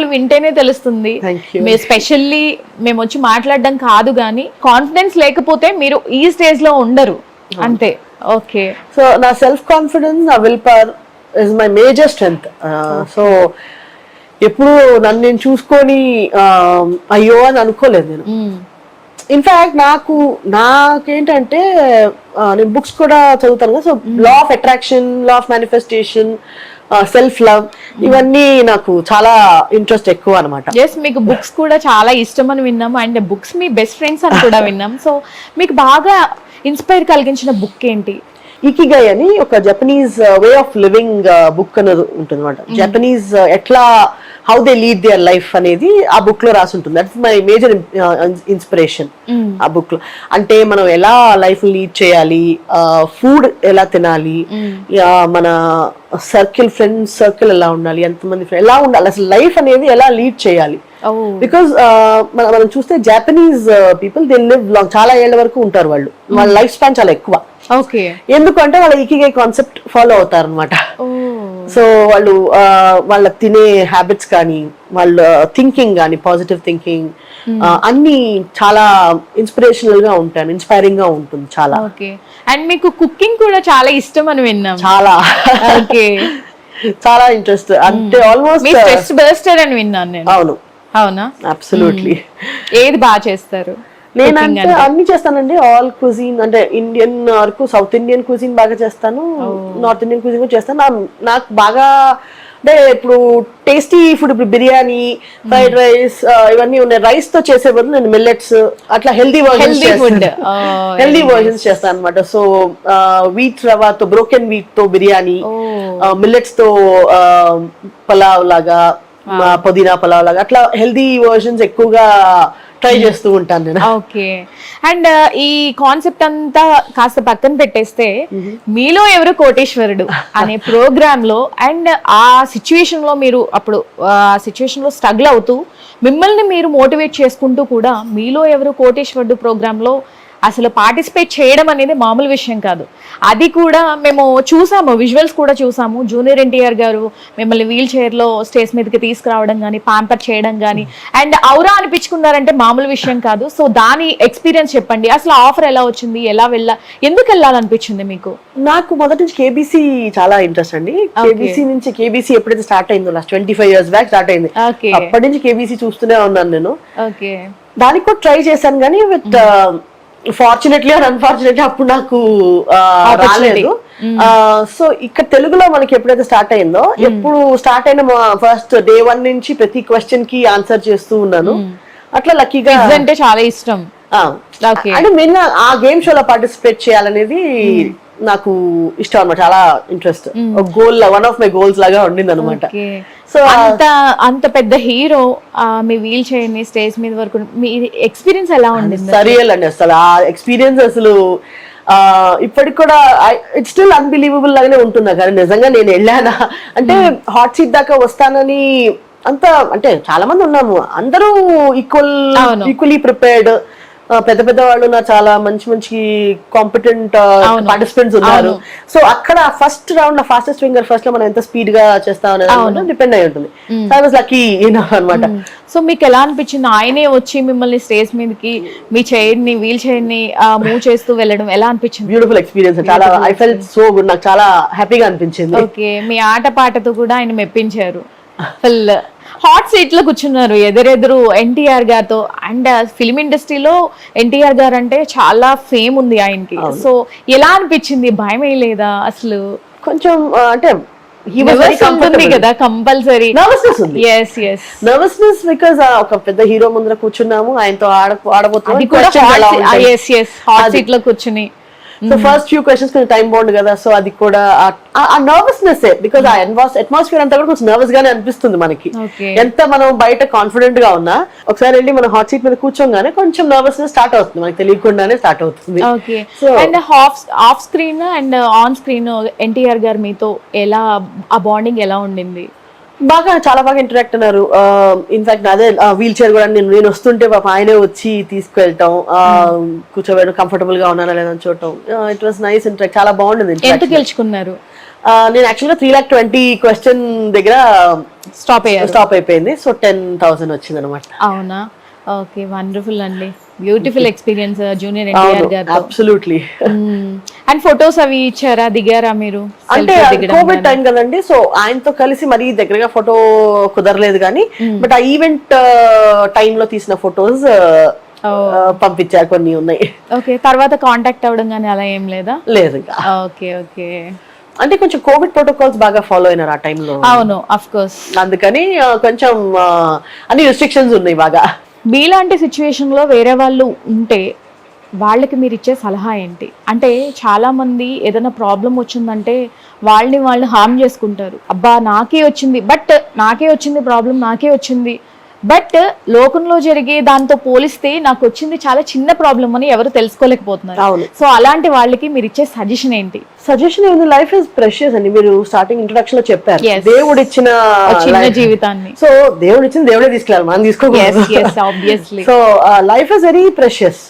వింటేనే తెలుస్తుంది. మీరు స్పెషల్లీ మేము వచ్చి మాట్లాడడం కాదు కానీ కాన్ఫిడెన్స్ లేకపోతే మీరు ఈ స్టేజ్ లో ఉండరు అంతే. ఓకే, సో నా సెల్ఫ్ కాన్ఫిడెన్స్, నా will power is my major strength. So ఎప్పుడు నన్ను నేను చూసుకొని అయ్యో అని అనుకోలేదు నేను. ఇన్ఫాక్ట్ నాకేంటంటే నేను బుక్స్ కూడా చదువుతాను కదా. So law of attraction, law of manifestation, self love, ఇవన్నీ నాకు చాలా ఇంట్రెస్ట్ ఎక్కువ అనమాట. ఎస్, మీకు బుక్స్ కూడా చాలా ఇష్టం అని విన్నాం and books me best friends అని కూడా విన్నాం. సో మీకు బాగా ఇన్స్పైర్ కలిగించిన బుక్ ఏంటి? ఇకిగై అని ఒక Japanese way of living book అనేది ఉంటుంది అనమాట. జపనీస్ ఎట్లా how they lead their life అనేది ఆ బుక్ లో రాసి ఉంటుంది. దట్స్ మై మేజర్ ఇన్స్పిరేషన్ ఆ బుక్ లో. అంటే మనం ఎలా లైఫ్ లీడ్ చేయాలి, ఫుడ్ ఎలా తినాలి, మన సర్కిల్, ఫ్రెండ్స్ సర్కిల్ ఎలా ఉండాలి, ఎంతమంది ఎలా ఉండాలి, అసలు లైఫ్ అనేది ఎలా లీడ్ చేయాలి. బికాస్ మనం చూస్తే Japanese people they live long, చాలా ఏళ్ల వరకు ఉంటారు వాళ్ళు. వాళ్ళ లైఫ్ స్పాన్ చాలా ఎక్కువ. ఎందుకంటే వాళ్ళ ఇకిగై కాన్సెప్ట్ ఫాలో అవుతారు అనమాట. సో వాళ్ళు వాళ్ళ తినే హ్యాబిట్స్ కానీ, వాళ్ళ థింకింగ్ కానీ, పాజిటివ్ థింకింగ్ అన్ని చాలా ఇన్స్పిరేషనల్ గా ఉంటాను, ఇన్స్పైరింగ్ గా ఉంటుంది చాలా. అండ్ మీకు కుకింగ్ కూడా చాలా ఇష్టం అని విన్నాం. చాలా చాలా ఇంట్రెస్ట్. అంటే ఆల్మోస్ట్ స్ట్రెస్ బస్టర్ అని విన్నాను నేను. అవును, అవునా? అబ్సల్యూట్లీ. ఏది బాగా చేస్తారు? నేనంటే అన్ని చేస్తానండి. ఆల్ కుజిన్, అంటే ఇండియన్ వరకు సౌత్ ఇండియన్ కుజిన్ బాగా చేస్తాను, నార్త్ ఇండియన్ కుజిన్ కూడా చేస్తాను. నాకు బాగా అంటే ఇప్పుడు టేస్టీ ఫుడ్, ఇప్పుడు బిర్యానీ, ఫ్రైడ్ రైస్ ఇవన్నీ ఉన్నాయి. రైస్ తో చేసే బదులు నేను మిల్లెట్స్ అట్లా హెల్దీ వర్జన్స్ చేస్తాను అనమాట. సో వీట్ రవాతో, బ్రోకెన్ వీట్ తో బిర్యానీ, మిల్లెట్స్ తో పలావ్ లాగా, పుదీనా పలావ్ లాగా, అట్లా హెల్దీ వర్జన్స్ ఎక్కువగా ట్రై చేస్తూ ఉంటాను నేను. ఓకే, అండ్ ఈ కాన్సెప్ట్ అంతా కాస్త పక్కన పెట్టేస్తే మీలో ఎవరు కోటేశ్వరుడు అనే ప్రోగ్రామ్ లో అండ్ ఆ సిచ్యువేషన్ లో మీరు అప్పుడు ఆ సిచ్యువేషన్ లో స్ట్రగుల్ అవుతూ మిమ్మల్ని మీరు మోటివేట్ చేసుకుంటూ కూడా మీలో ఎవరు కోటేశ్వరుడు ప్రోగ్రామ్ లో అసలు పార్టిసిపేట్ చేయడం అనేది మామూలు విషయం కాదు. అది కూడా మేము చూసాము, విజువల్స్ కూడా చూసాము. జూనియర్ ఎన్టీఆర్ గారు మిమ్మల్ని వీల్ చైర్ లో స్టేజ్ మీదకి తీసుకురావడం కానీ, పాంపర్ చేయడం కానీ, అండ్ ఔరా అనిపించుకున్నారంటే మామూలు విషయం కాదు. సో దాని ఎక్స్పీరియన్స్ చెప్పండి. అసలు ఆఫర్ ఎలా వచ్చింది, ఎందుకు వెళ్ళాలనిపించింది మీకు? నాకు మొదటి నుంచి కేబీసీ చాలా ఇంట్రెస్ట్ అండి. కేబీసీ ఎప్పుడైతే స్టార్ట్ అయిందో, లాస్ట్ 25 years బ్యాక్ స్టార్ట్ అయింది. అప్పటి నుంచి కేబీసీ చూస్తూనే ఉన్నాను నేను. దానికి కూడా ట్రై చేశాను కానీ విత్ ఫార్చునేట్లీ ఆర్ అన్ఫార్చునేట్లీ అప్పుడు నాకు రాలేదు. సో ఇక్కడ తెలుగులో మనకి ఎప్పుడైతే స్టార్ట్ అయిందో, ఎప్పుడు స్టార్ట్ అయిన ఫస్ట్ డే 1 నుంచి ప్రతి క్వశ్చన్ కి ఆన్సర్ చేస్తూ ఉన్నాను. అట్లా లక్కీగా అంటే చాలా ఇష్టం. అంటే మెయిన్ గా ఆ గేమ్ షోలో పార్టిసిపేట్ చేయాలనేది నాకు ఇష్టం అనమాట, చాలా interest. Goal, one of my goals లాగా ఉండింది అనమాట. సో అంత పెద్ద హీరో మీ వీల్ చైర్ ని స్టేజ్ మీద వరకు మీ ఎక్స్పీరియన్స్ ఎలా ఉండింది? సరియల్ అండి. అసలు ఆ ఎక్స్పీరియన్స్ అసలు ఇప్పటికి కూడా ఇట్స్ స్టిల్ అన్బిలీవబుల్ లాగానే ఉంటున్నా. కానీ నిజంగా నేను వెళ్ళానా అంటే హాట్ సీట్ దాకా వస్తానని అంత, అంటే చాలా మంది ఉన్నాము, అందరూ ఈక్వల్లీ ప్రిపేర్డ్. పెద్ద పెద్ద వాళ్ళు ఉన్నారు, చాలా మంచి కాంపిటెంట్ పార్టిసిపెంట్స్ ఉన్నారు. సో అక్కడ first round fastest finger first లో మనం ఎంత స్పీడ్ గా చేస్తామనేది డిపెండ్ అయి ఉంటుంది. లక్కీ అనమాట. సో మీకు ఎలా అనిపించింది ఆయనే వచ్చి మిమ్మల్ని స్టేజ్ మీదకి మీ చైర్ ని, వీల్ చైర్ ని మూవ్ చేస్తూ వెళ్ళడం ఎలా అనిపించింది? Beautiful experience. చాలా ఐ ఫెల్ట్ సో గుడ్. నాకు చాలా హ్యాపీగా అనిపించింది. ఓకే, మీ ఆట పాటతో కూడా ఆయన మెప్పించారు. ఫుల్ హాట్ సీట్ లో కూర్చున్నారు ఎదురెదురు ఎన్టీఆర్ గారితో. అండ్ ఫిల్మ్ ఇండస్ట్రీలో ఎన్టీఆర్ గారు అంటే చాలా ఫేమ్ ఉంది ఆయనకి. సో ఎలా అనిపించింది? భయం లేదా అసలు? కొంచెం అంటే కదా కంపల్సరీ నర్వస్నెస్, బికాస్ ఒక పెద్ద హీరో ముందర కూర్చున్నాము, ఆయనతో ఆడబోతున్నాం. హాట్ సీట్ లో కూర్చుని సో ఫస్ట్ ఫ్యూ క్వశ్చన్స్ కొంచెం టైం బాగుంది కదా. సో అది కూడా ఆ నర్వస్నెస్, బికాస్ ఆ అట్మాస్ఫియర్ అంతా కూడా కొంచెం నర్వస్ గానే అనిపిస్తుంది మనకి. ఎంత మనం బయట కాన్ఫిడెంట్ గా ఉన్నా ఒకసారి వెళ్ళి మనం హాట్ సీట్ మీద కూర్చోగానే కొంచెం నర్వస్నెస్ స్టార్ట్ అవుతుంది, మనకి తెలియకుండానే స్టార్ట్ అవుతుంది. And off screen and on screen NTR గారు మీతో ఎలా ఆ బాండింగ్ ఎలా ఉండింది? బాగా, చాలా బాగా ఇంటరాక్ట్ అన్నారు. ఇన్ఫాక్ట్ అదే వీల్ చైర్ కూడా నేను వస్తుంటే పాప ఆయనే వచ్చి తీసుకువెళ్ళటం, కూర్చోబెట్టడం, కంఫర్టబుల్ గా ఉన్నానా లేదని చూడటం. ఇట్ వాస్ నైస్ ఇంటరాక్ట్, చాలా బాగుండింది. ఎంత గెలుచుకున్నారు? నేను యాక్చువల్గా 3,20,000 క్వశ్చన్ దగ్గర స్టాప్ అయిపోయింది. సో 10,000 వచ్చింది అనమాట. అవునా, ఓకే, వండర్ఫుల్ అండి, బ్యూటిఫుల్ ఎక్స్పీరియన్స్ జూనియర్ ఎన్టీఆర్ గారు. అబ్సల్యూట్లీ. అండ్ ఫొటోస్ అవి ఇచ్చారా, దిగారా మీరు? అంటే కోవిడ్ టైం కదండి, సో ఆయనతో కలిసి మరీ దగ్గరగా ఫోటో కుదరలేదు కానీ బట్ ఆ ఈవెంట్ టైంలో తీసిన ఫొటోస్ పంపించారు, కొన్ని ఉన్నాయి. ఓకే, తర్వాత కాంటాక్ట్ అవ్వడం కానీ అలా ఏం లేదా? లేదు ఇంకా. ఓకే ఓకే, అంటే కొంచెం కోవిడ్ ప్రోటోకాల్స్ బాగా ఫాలో అయినారు ఆ టైంలో. అవును, అఫ్ కోర్స్. అందుకని కొంచెం అన్ని రెస్ట్రిక్షన్స్ ఉన్నాయి బాగా. మీలాంటి సిచ్యువేషన్ లో వేరే వాళ్ళు ఉంటే వాళ్ళకి మీరు ఇచ్చే సలహా ఏంటి? అంటే చాలా మంది ఏదైనా ప్రాబ్లం వచ్చిందంటే వాళ్ళని వాళ్ళు హార్మ్ చేసుకుంటారు. అబ్బా నాకే వచ్చింది, ప్రాబ్లం నాకే వచ్చింది, బట్ లోకంలో జరిగే దాంతో పోలిస్తే నాకు వచ్చింది చాలా చిన్న ప్రాబ్లం అని ఎవరు తెలుసుకోలేకపోతున్నారు. సో అలాంటి వాళ్ళకి మీరు ఇచ్చే సజెషన్ ఏంటి? సజెషన్ ఏంటి? లైఫ్ ఇస్ ప్రెషియస్ అని మీరు స్టార్టింగ్ ఇంట్రొడక్షన్ లో చెప్పారు. దేవుడు ఇచ్చిన చిన్న జీవితాన్ని, సో దేవుడు ఇచ్చిన దేవుడే తీసుకెళ్ళాలి, మనం తీసుకోకూడదు. So life is very precious.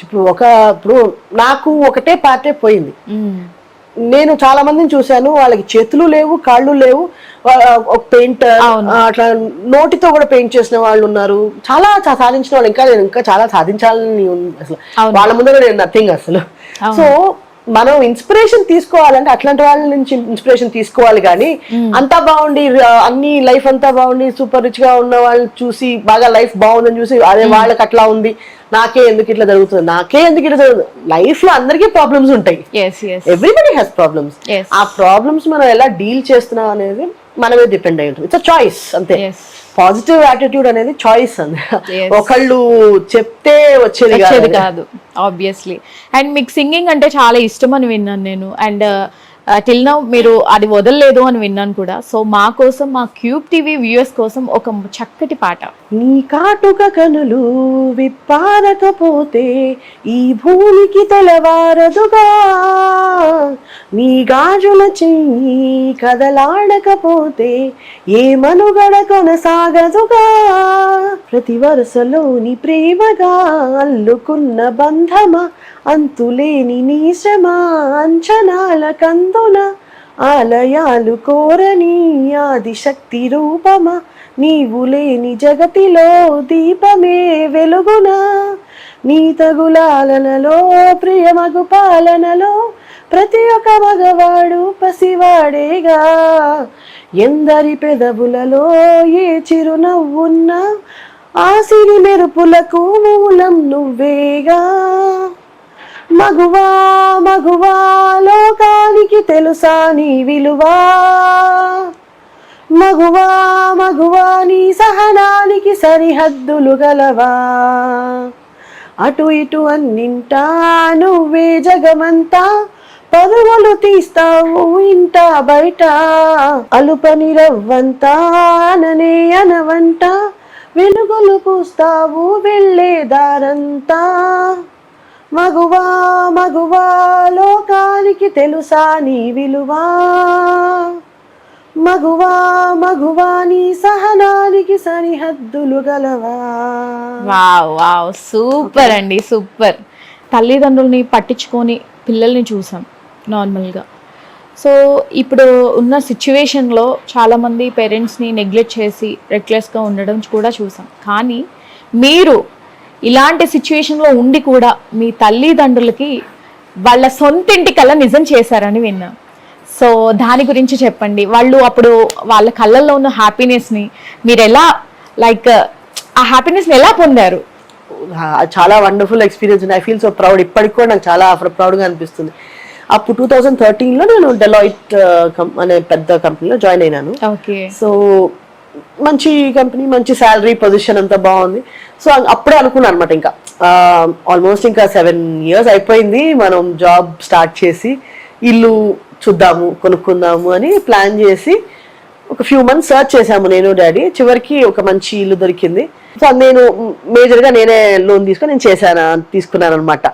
ఇప్పుడు నాకు ఒకటే పార్టే పోయింది. నేను చాలా మందిని చూశాను, వాళ్ళకి చేతులు లేవు, కాళ్ళు లేవు, ఒక పెయింటర్ అట్లా నోటితో కూడా పెయింట్ చేసిన వాళ్ళు ఉన్నారు, చాలా సాధించిన వాళ్ళు. నేను ఇంకా చాలా సాధించాలని అసలు వాళ్ళ ముందు నేను నథింగ్ అసలు. సో మనం ఇన్స్పిరేషన్ తీసుకోవాలంటే అట్లాంటి వాళ్ళ నుంచి ఇన్స్పిరేషన్ తీసుకోవాలి కానీ అంతా బాగుండి అన్ని లైఫ్ అంతా బాగుండి సూపర్ రిచ్ గా ఉన్న వాళ్ళు చూసి బాగా లైఫ్ బాగుందని చూసి అదే వాళ్ళకి అట్లా ఉంది, నాకే ఎందుకు ఇట్లా జరుగుతుంది. లైఫ్ లో అందరికీ ప్రాబ్లమ్స్ ఉంటాయి, ఎవ్రీబడి హ్యాస్ ప్రాబ్లమ్స్. ఆ ప్రాబ్లమ్స్ మనం ఎలా డీల్ చేస్తున్నాం అనేది మనమే డిపెండ్ అయి ఉంటుంది. ఇట్స్ చాయిస్ అంతే. పాజిటివ్ యాటిట్యూడ్ అనేది చాయిస్ అండి, ఒకళ్ళు చెప్తే వచ్చేది కాదు ఆబ్వియస్లీ. అండ్ మీకు సింగింగ్ అంటే చాలా ఇష్టం అని విన్నాను నేను, అండ్ టిల్ నౌ మీరు అది వదలలేదు అని విన్నాను కూడా. సో మా కోసం, మా క్యూబ్ టీవీ వ్యూయర్స్ కోసం ఒక చక్కటి పాట. నీ కాటుక కనులు విప్పారకపోతే ఈ భూమికి తెలవారదుగా, నీ గాజుల చెయ్యి కదలాడకపోతే ఏ మనుగడ కొనసాగదుగా, ప్రతి వరుసలోని ప్రేమగా అల్లుకున్న బంధమా, అంతులేని నీ శ్రమ అంచనాల కందున, ఆలయాలు కోరని ఆదిశక్తి రూపమా, నీవు లేని జగతిలో దీపమే వెలుగున, నీ తగులాలనలో ప్రియమగు పాలనలో ప్రతి ఒక్క మగవాడు పసివాడేగా, ఎందరి పెదవులలో ఏ చిరునవ్వున్నా ఆ సిరి మెరుపులకు మూలం నువ్వేగా, మగువా మగువా లోకానికి తెలుసా నీ విలువా, మగువా మగువా నీ సహనానికి సరిహద్దులు గలవా, అటు ఇటు అన్నింటా నువ్వే జగమంతా, పరుగులు తీస్తావు ఇంట బయట, అలుపని రవ్వంతా అననే అనవంట, వెలుగులు పూస్తావు వెళ్ళే దారంతా, మగువా మగువా లోకానికి తెలుసా నీ విలువా, మగువా మగువా నీ సహనానికి సరిహద్దులు గలవా. వావ్ వావ్, సూపర్ అండి, సూపర్. తల్లిదండ్రుల్ని పట్టించుకొని పిల్లల్ని చూసాం నార్మల్గా. సో ఇప్పుడు ఉన్న సిచ్యువేషన్లో చాలామంది పేరెంట్స్ని నెగ్లెక్ట్ చేసి రెక్లెస్గా ఉండడం కూడా చూసాం. కానీ మీరు ఇలాంటి సిచ్యువేషన్లో ఉండి కూడా మీ తల్లిదండ్రులకి వాళ్ళ సొంతింటి కళ నిజం చేశారని విన్నా. సో దాని గురించి చెప్పండి. వాళ్ళు అప్పుడు వాళ్ళ కళ్ళల్లో ఉన్న హ్యాపీనెస్ని మీరు ఎలా ఆ హ్యాపీనెస్ని ఎలా పొందారు? చాలా wonderful experience. I feel so proud. ఇప్పటికి కూడా నాకు చాలా ప్రౌడ్గా అనిపిస్తుంది. అప్పుడు 2013లో నేను డెలాయిట్ అనే పెద్ద కంపెనీలో జాయిన్ అయినాను. సో మంచి కంపెనీ, మంచి శాలరీ, పొజిషన్ అంతా బాగుంది. సో అప్పుడే అనుకున్నాను అనమాట, ఇంకా ఆల్మోస్ట్ ఇంకా 7 years అయిపోయింది మనం జాబ్ స్టార్ట్ చేసి, ఇల్లు చూద్దాము కొనుక్కుందాము అని ప్లాన్ చేసి ఒక ఫ్యూ మంత్స్ సర్చ్ చేసాము నేను డాడీ. చివరికి ఒక మంచి ఇల్లు దొరికింది. సో నేను మేజర్గా నేనే లోన్ తీసుకొని తీసుకున్నాను అనమాట.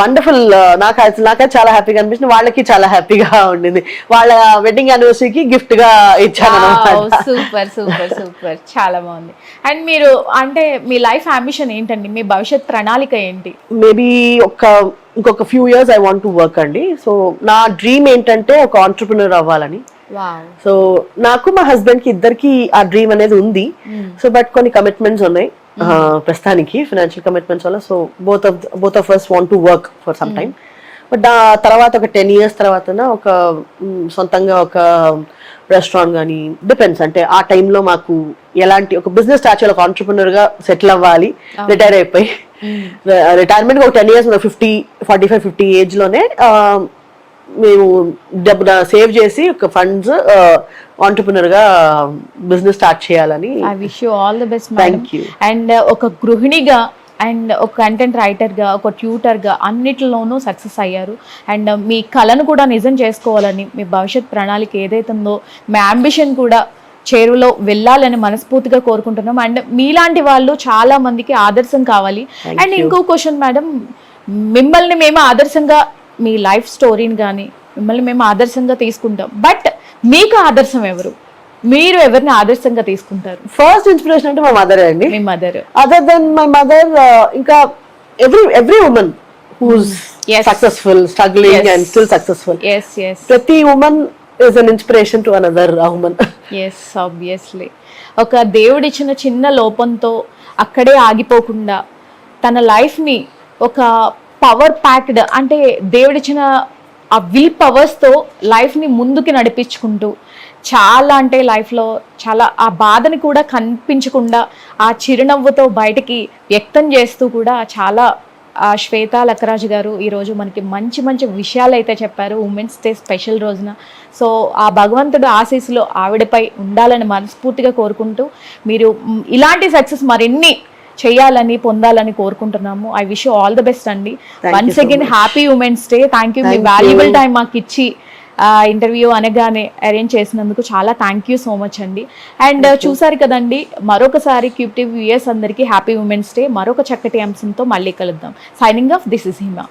వండర్ఫుల్. నాకైతే చాలా హ్యాపీగా అనిపించింది, వాళ్ళకి చాలా హ్యాపీగా ఉండింది. వాళ్ళ వెడ్డింగ్ యానివర్సరీకి గిఫ్ట్ గా ఇచ్చాను. సూపర్ సూపర్ సూపర్, చాలా బాగుంది. అండ్ మీరు అంటే మీ లైఫ్ అంబిషన్ ఏంటండి? మీ భవిష్యత్ ప్రణాళిక ఏంటి? మేబీ ఒక ఇంకొక few years I want to work అండి. సో నా డ్రీమ్ ఏంటంటే ఒక ఆంటర్ప్రినర్ అవ్వాలని. వావ్. సో నాకు మా హస్బెండ్ కి ఇద్దరికి ఆ డ్రీమ్ అనేది ఉంది. సో బట్ కొన్ని కమిట్మెంట్స్ ఉన్నాయి ప్రస్తుతానికి, ఫైనాన్షియల్ కమిట్మెంట్స్ వల్ల. So both of us want to work for some time. But ఆ తర్వాత ఒక 10 years తర్వాత ఒక సొంతంగా ఒక రెస్టారెంట్ కానీ, డిపెండ్స్, అంటే ఆ టైంలో మాకు ఎలాంటి ఒక బిజినెస్ స్టార్ట్ చేయాలి, ఒక ఆంటర్ప్రినర్ గా సెటిల్ అవ్వాలి. రిటైర్ అయిపోయి రిటైర్మెంట్ ఒక 10 years 45-50 ఏజ్ లోనే మేము డబ్బు సేవ్ చేసి ఒక ఫండ్స్ ఆంటర్ప్రినర్ గా బిజినెస్ స్టార్ట్ చేయాలని. I wish you all the best. Thank you. And ఒక గృహిణిగా అండ్ ఒక కంటెంట్ రైటర్గా, ఒక ట్యూటర్గా అన్నిటిలోనూ సక్సెస్ అయ్యారు. అండ్ మీ కళను కూడా నిజం చేసుకోవాలని, మీ భవిష్యత్ ప్రణాళిక ఏదైతే ఉందో, మీ అంబిషన్ కూడా చేరువలో వెళ్ళాలని మనస్ఫూర్తిగా కోరుకుంటున్నాం. అండ్ మీలాంటి వాళ్ళు చాలా మందికి ఆదర్శం కావాలి. అండ్ ఇంకో క్వశ్చన్ మేడం, మిమ్మల్ని మేము ఆదర్శంగా, మీ లైఫ్ స్టోరీని కానీ మిమ్మల్ని మేము ఆదర్శంగా తీసుకుంటాం, బట్ మీకు ఆదర్శం ఎవరు? మీరు ఎవరిని ఆదర్శంగా తీసుకుంటారు? ఫస్ట్ ఇన్స్పిరేషన్ అంటే మా మదర్ అండి. మీ mother. Other than my mother, ఇంకా every woman who's successful, struggling and still successful. ప్రతి woman is an inspiration to another woman. Yes, obviously. ఒక దేవుడిచ్చిన చిన్న లోపంతో అక్కడే ఆగిపోకుండా తన లైఫ్ని ఒక పవర్ ప్యాక్డ్, అంటే దేవుడిచ్చిన ఆ విల్ పవర్స్తో లైఫ్ని ముందుకి నడిపించుకుంటూ చాలా, అంటే లైఫ్లో చాలా ఆ బాధని కూడా కనిపించకుండా ఆ చిరునవ్వుతో బయటికి వ్యక్తం చేస్తూ కూడా చాలా శ్వేతా లక్కరాజు గారు ఈరోజు మనకి మంచి మంచి విషయాలు అయితే చెప్పారు ఉమెన్స్ డే స్పెషల్ రోజున. సో ఆ భగవంతుడు ఆశీస్సులు ఆవిడపై ఉండాలని మనస్ఫూర్తిగా కోరుకుంటూ, మీరు ఇలాంటి సక్సెస్ మరిన్ని చేయాలని, పొందాలని కోరుకుంటున్నాము. I wish you all the best అండి. Once again happy women's day. Thank you. మీ వాల్యుబుల్ టైం మాకు ఇచ్చి ఇంటర్వ్యూ అనగానే అరేంజ్ చేసినందుకు చాలా థ్యాంక్ యూ సో మచ్ అండి. అండ్ చూసారు కదండి, మరొకసారి క్యూబ్ టీవీ వ్యూయర్స్ అందరికీ హ్యాపీ ఉమెన్స్ డే. మరొక చక్కటి అంశంతో మళ్ళీ కలుద్దాం. Signing off, this is Hima.